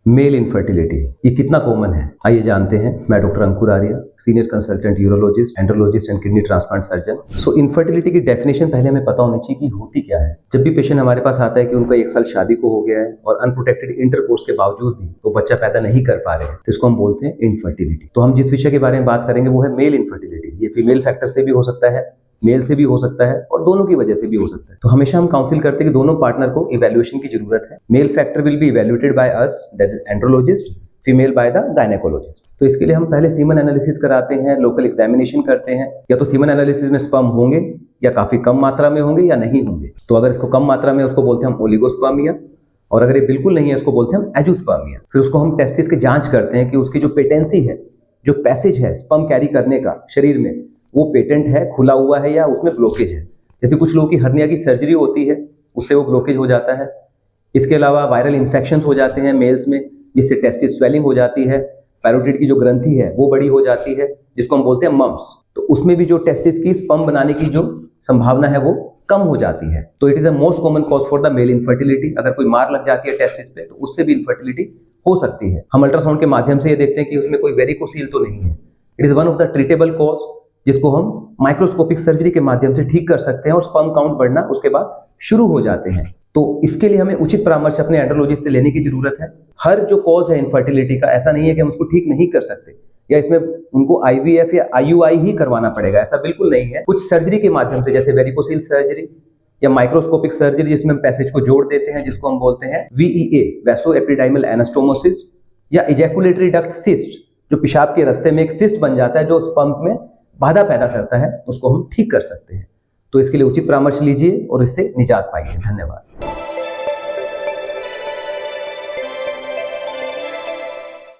Male infertility ये कितना common है, आइए जानते हैं। मैं doctor Ankur Arya, senior consultant urologist, andrologist and kidney transplant surgeon. So infertility की डेफिनेशन पहले हमें पता होनी चाहिए कि होती क्या है। जब भी पेशेंट हमारे पास आता है कि उनका 1 साल शादी को हो गया है और अनप्रोटेक्टेड इंटरकोर्स के बावजूद भी वो बच्चा पैदा नहीं कर पा रहे हैं, तो इसको हम बोलते हैं इनफर्टिलिटी। तो हम जिस विषय के बारे में बात करेंगे वो है मेल इनफर्टिलिटी। ये फीमेल फैक्टर से भी हो सकता है, मेल से भी हो सकता है और दोनों की वजह से भी हो सकता है। तो हमेशा हम काउंसिल करते हैं कि दोनों पार्टनर को इवैल्यूएशन की जरूरत है। Mail factor will be evaluated by us, that is andrologist, female by the gynaecologist. तो इसके लिए हम पहले सीमन एनालिसिस कराते हैं, लोकल एग्जामिनेशन करते हैं। या तो सीमन एनालिसिस में स्पर्म होंगे या काफी कम मात्रा में होंगे या नहीं होंगे। तो अगर इसको कम मात्रा में उसको बोलते हैं हम ओलिगोस्पर्मिया, और अगर ये बिल्कुल नहीं है उसको बोलते हैं हम एजुस्पर्मिया। फिर उसको हम टेस्टिस की जांच करते हैं कि उसकी जो पेटेंसी है, जो पैसेज है स्पर्म कैरी करने का शरीर में, वो पेटेंट है, खुला हुआ है या उसमें ब्लॉकेज है। जैसे कुछ लोगों की हर्निया की सर्जरी होती है, उससे वो ब्लॉकेज हो जाता है। इसके अलावा वायरल इन्फेक्शंस हो जाते हैं मेल्स में, जिससे टेस्टिस स्वेलिंग हो जाती है। पैरोटिड की जो ग्रंथि है वो बड़ी हो जाती है, जिसको हम बोलते हैं मम्स। तो उसमें भी जो टेस्टिस की स्पर्म बनाने की जो संभावना है वो कम हो जाती है। तो it is the most common cause for the male infertility. अगर कोई मार लग जाती है टेस्टिस पे तो उससे भी इनफर्टिलिटी हो सकती है। हम अल्ट्रासाउंड के माध्यम से ये देखते हैं कि उसमें कोई वेरिकोसील तो नहीं है। It is one of the treatable cause, जिसको हम माइक्रोस्कोपिक सर्जरी के माध्यम से ठीक कर सकते हैं और स्पर्म काउंट बढ़ना उसके बाद शुरू हो जाते हैं। तो इसके लिए हमें उचित परामर्श अपने एंड्रोलॉजिस्ट से लेने की जरूरत है। हर जो कॉज है इनफर्टिलिटी का, ऐसा नहीं है कि हम उसको ठीक नहीं कर सकते या इसमें उनको आईवीएफ या आईयूआई ही करवाना पड़ेगा, ऐसा बिल्कुल नहीं है। कुछ सर्जरी के माध्यम से, जैसे वेरिकोसील सर्जरी या माइक्रोस्कोपिक सर्जरी, जिसमें हम पैसेज को जोड़ देते हैं, जिसको हम बोलते हैं वीईए, वैसो एपिडाइमल एनास्टोमोसिस, या इजैकुलेटरी डक्ट सिस्ट, जो पेशाब के रास्ते में एक सिस्ट बन जाता है जो स्पर्म में बाधा पैदा करता है, उसको हम ठीक कर सकते हैं। तो इसके लिए उचित परामर्श लीजिए और इससे निजात पाइए। धन्यवाद।